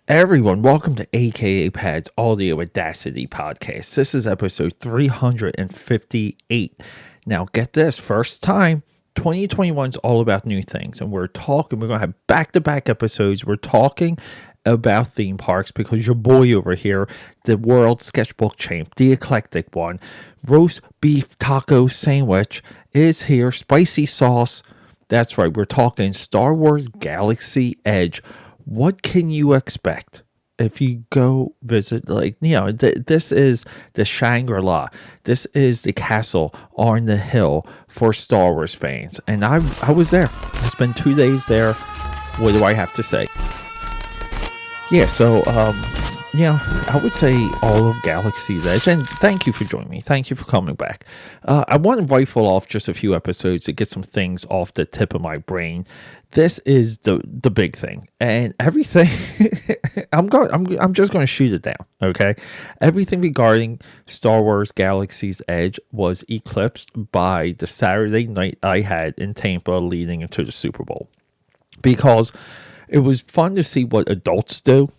Everyone, welcome to AKAPAD's Audio Audacity podcast. This is episode 358. Now, get this, first time, 2021 is all about new things, and we're going to have back-to-back episodes. We're talking about theme parks because your boy over here, the world sketchbook champ, the eclectic one, roast beef taco sandwich is here, spicy sauce. That's right, we're talking Star Wars Galaxy Edge. What can you expect if you go visit, this is the Shangri-La. This is the castle on the hill for Star Wars fans. And I was there. I spent 2 days there. What do I have to say? Yeah, so, I would say all of Galaxy's Edge. And thank you for joining me. Thank you for coming back. I want to rifle off just a few episodes to get some things off the tip of my brain. This is the big thing, and everything. I'm just going to shoot it down. Okay, everything regarding Star Wars Galaxy's Edge was eclipsed by the Saturday night I had in Tampa leading into the Super Bowl, because it was fun to see what adults do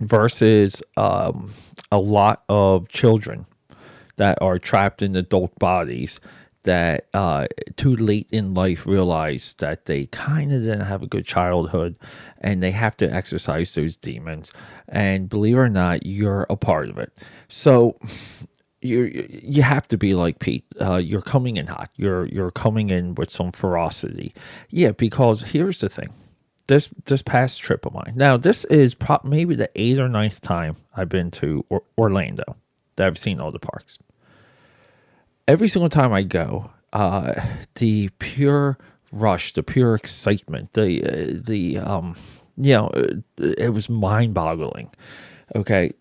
versus a lot of children that are trapped in adult bodies that too late in life realize that they kind of didn't have a good childhood and they have to exercise those demons. And believe it or not, you're a part of it. So you have to be like Pete. You're coming in hot. You're coming in with some ferocity. Yeah, because here's the thing. This past trip of mine. Now, this is maybe the 8th or 9th time I've been to Orlando that I've seen all the parks. Every single time I go, the pure rush, the pure excitement, it was mind-boggling. Okay,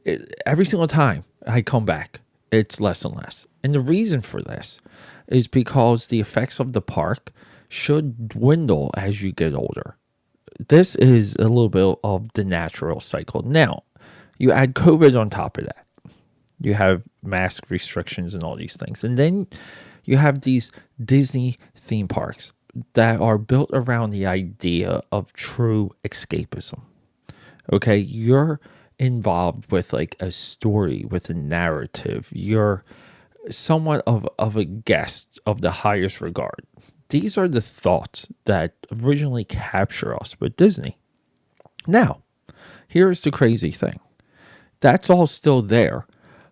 every single time I come back, it's less and less. And the reason for this is because the effects of the park should dwindle as you get older. This is a little bit of the natural cycle. Now, you add COVID on top of that. You have mask restrictions and all these things. And then you have these Disney theme parks that are built around the idea of true escapism. Okay, you're involved with like a story, with a narrative. You're somewhat of a guest of the highest regard. These are the thoughts that originally capture us with Disney. Now, here's the crazy thing. That's all still there.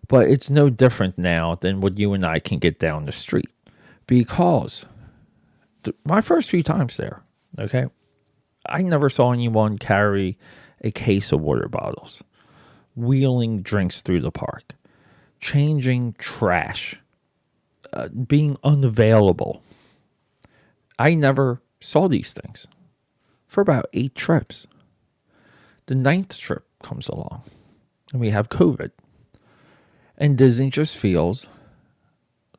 But it's no different now than what you and I can get down the street. Because my first few times there, okay, I never saw anyone carry a case of water bottles, wheeling drinks through the park, changing trash, being unavailable. I never saw these things for about 8 trips. The 9th trip comes along, and we have COVID. And Disney just feels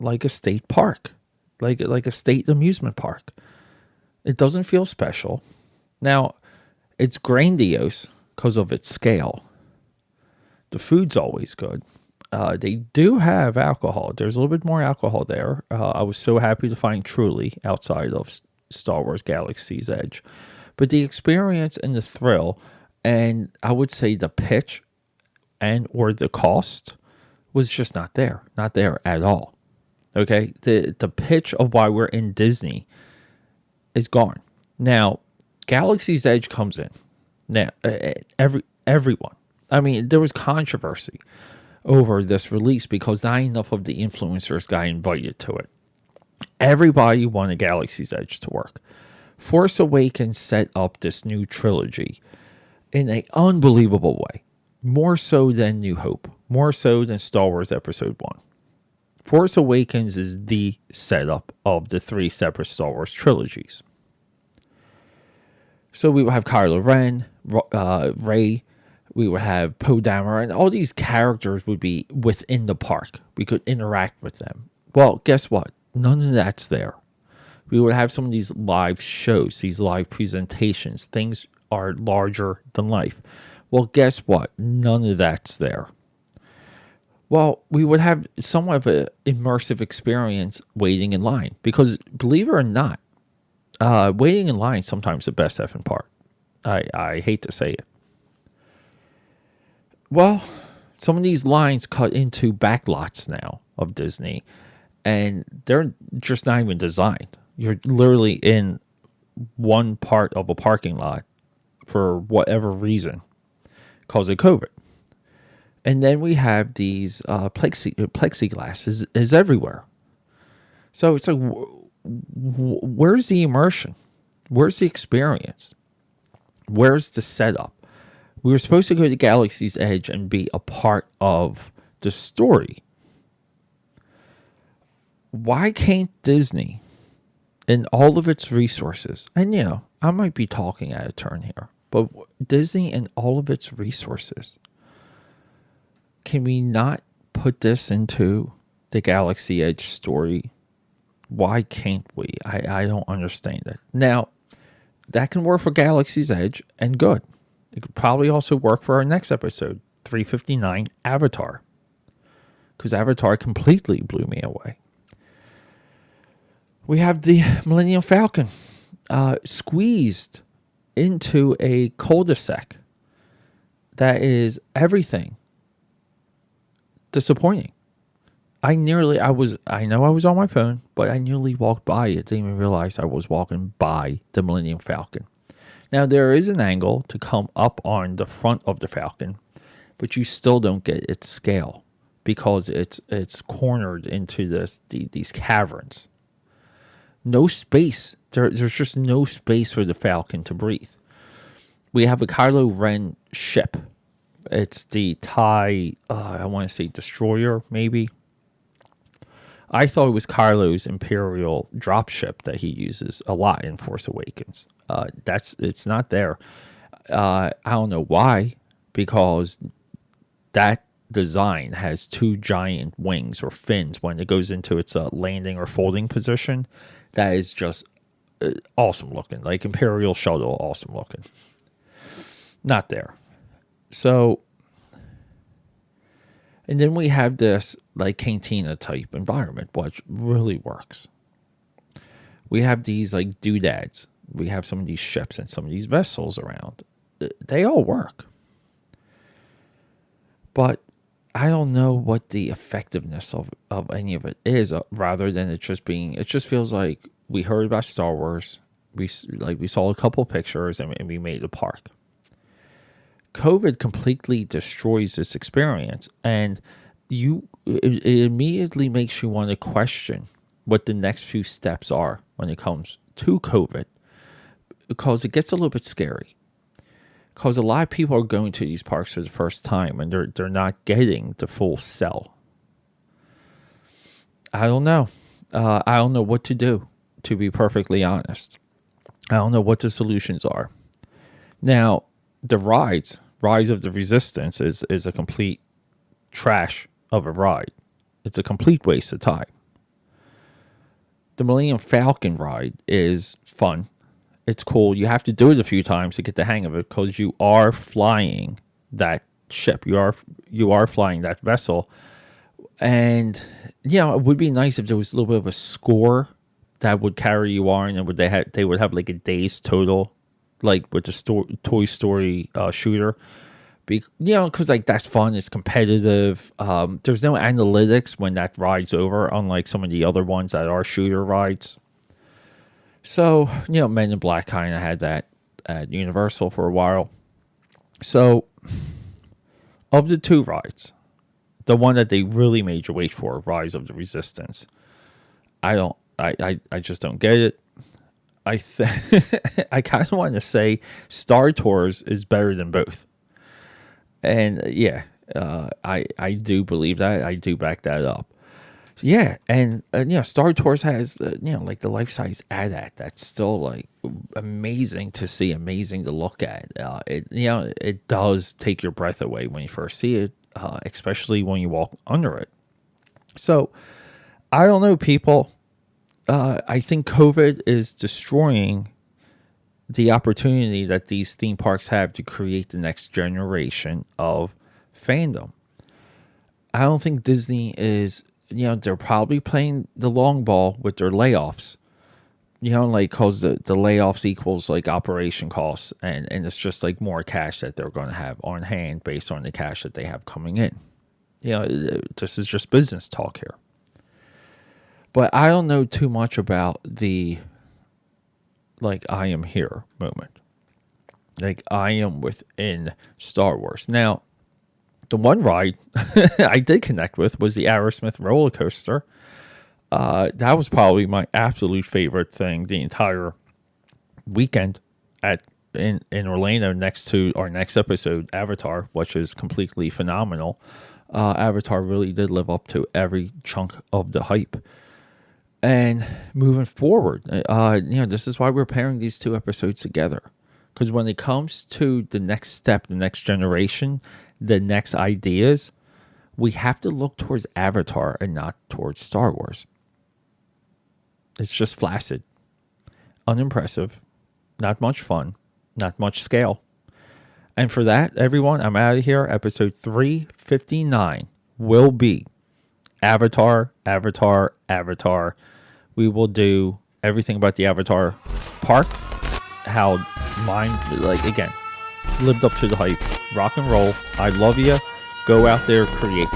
like a state park, like a state amusement park. It doesn't feel special. Now, it's grandiose because of its scale. The food's always good. They do have alcohol. There's a little bit more alcohol there. I was so happy to find Truly outside of Star Wars Galaxy's Edge. But the experience and the thrill, and I would say the pitch and or the cost was just not there at all. Okay, the pitch of why we're in Disney is gone. Now, Galaxy's Edge comes in. Now, everyone. I mean, there was controversy over this release because not enough of the influencers got invited to it. Everybody wanted Galaxy's Edge to work. Force Awakens set up this new trilogy in an unbelievable way. More so than New Hope. More so than Star Wars Episode 1. Force Awakens is the setup of the 3 separate Star Wars trilogies. So we will have Kylo Ren, Rey, we would have Poe Dameron, and all these characters would be within the park. We could interact with them. Well, guess what? None of that's there. We would have some of these live shows, these live presentations. Things are larger than life. Well, guess what? None of that's there. Well, we would have somewhat of an immersive experience waiting in line. Because believe it or not, waiting in line is sometimes the best effing part. I hate to say it. Well, some of these lines cut into backlots now of Disney, and they're just not even designed. You're literally in one part of a parking lot for whatever reason because of COVID. And then we have these plexiglass is everywhere. So it's like, where's the immersion? Where's the experience? Where's the setup? We were supposed to go to Galaxy's Edge and be a part of the story. Why can't Disney, in all of its resources, and I might be talking out of turn here, but Disney and all of its resources, can we not put this into the Galaxy Edge story? Why can't we? I don't understand it. Now, that can work for Galaxy's Edge, and good. It could probably also work for our next episode, 359, Avatar. Because Avatar completely blew me away. We have the Millennium Falcon squeezed into a cul-de-sac that is everything disappointing. I know I was on my phone, but I nearly walked by it. Didn't even realize I was walking by the Millennium Falcon. Now, there is an angle to come up on the front of the Falcon, but you still don't get its scale because it's cornered into these caverns. No space. There's just no space for the Falcon to breathe. We have a Kylo Ren ship. It's the TIE, I want to say Destroyer, maybe. I thought it was Kylo's Imperial dropship that he uses a lot in Force Awakens. It's not there. I don't know why, because that design has two giant wings or fins when it goes into its landing or folding position. That is just awesome looking, like Imperial shuttle, awesome looking. Not there. So, and then we have this like cantina type environment, which really works. We have these like doodads. We have some of these ships and some of these vessels around. They all work. But I don't know what the effectiveness of any of it is, rather than it just feels like we heard about Star Wars. We saw a couple pictures and we made a park. COVID completely destroys this experience, and it immediately makes you want to question what the next few steps are when it comes to COVID, because it gets a little bit scary. Because a lot of people are going to these parks for the first time, and they're not getting the full sell. I don't know. I don't know what to do, to be perfectly honest. I don't know what the solutions are. Now, the Rise of the Resistance is a complete trash of a ride. It's a complete waste of time. The Millennium Falcon ride is fun. It's cool. You have to do it a few times to get the hang of it, because you are flying that ship. You are flying that vessel. And it would be nice if there was a little bit of a score that would carry you on, and they would have like a day's total, like with the Toy Story shooter. Because like that's fun. It's competitive. There's no analytics when that ride's over, unlike some of the other ones that are shooter rides. So, Men in Black kind of had that at Universal for a while. So, of the two rides, the one that they really made you wait for, Rise of the Resistance, I just don't get it. I kind of want to say Star Tours is better than both. And I do believe that. I do back that up. Yeah, and Star Tours has like the life-size AT-AT that's still like amazing to see, amazing to look at. It does take your breath away when you first see it, especially when you walk under it. So I don't know, people. I think COVID is destroying the opportunity that these theme parks have to create the next generation of fandom. I don't think Disney is. They're probably playing the long ball with their layoffs, like, cause the layoffs equals like operation costs, and it's just like more cash that they're going to have on hand based on the cash that they have coming in. This is just business talk here. But I don't know too much about the, like, I am here moment. Like, I am within Star Wars. Now, the one ride I did connect with was the Aerosmith roller coaster. That was probably my absolute favorite thing the entire weekend in Orlando, next to our next episode, Avatar, which is completely phenomenal. Avatar really did live up to every chunk of the hype. And moving forward, this is why we're pairing these two episodes together. Because when it comes to the next step, the next generation, the next ideas, we have to look towards Avatar and not towards Star Wars. It's just flaccid, unimpressive, not much fun, not much scale. And for that, everyone, I'm out of here. Episode 359 will be Avatar, Avatar, Avatar. We will do everything about the Avatar park, how mine, like, again, lived up to the hype. Rock and roll. I love you. Go out there, create.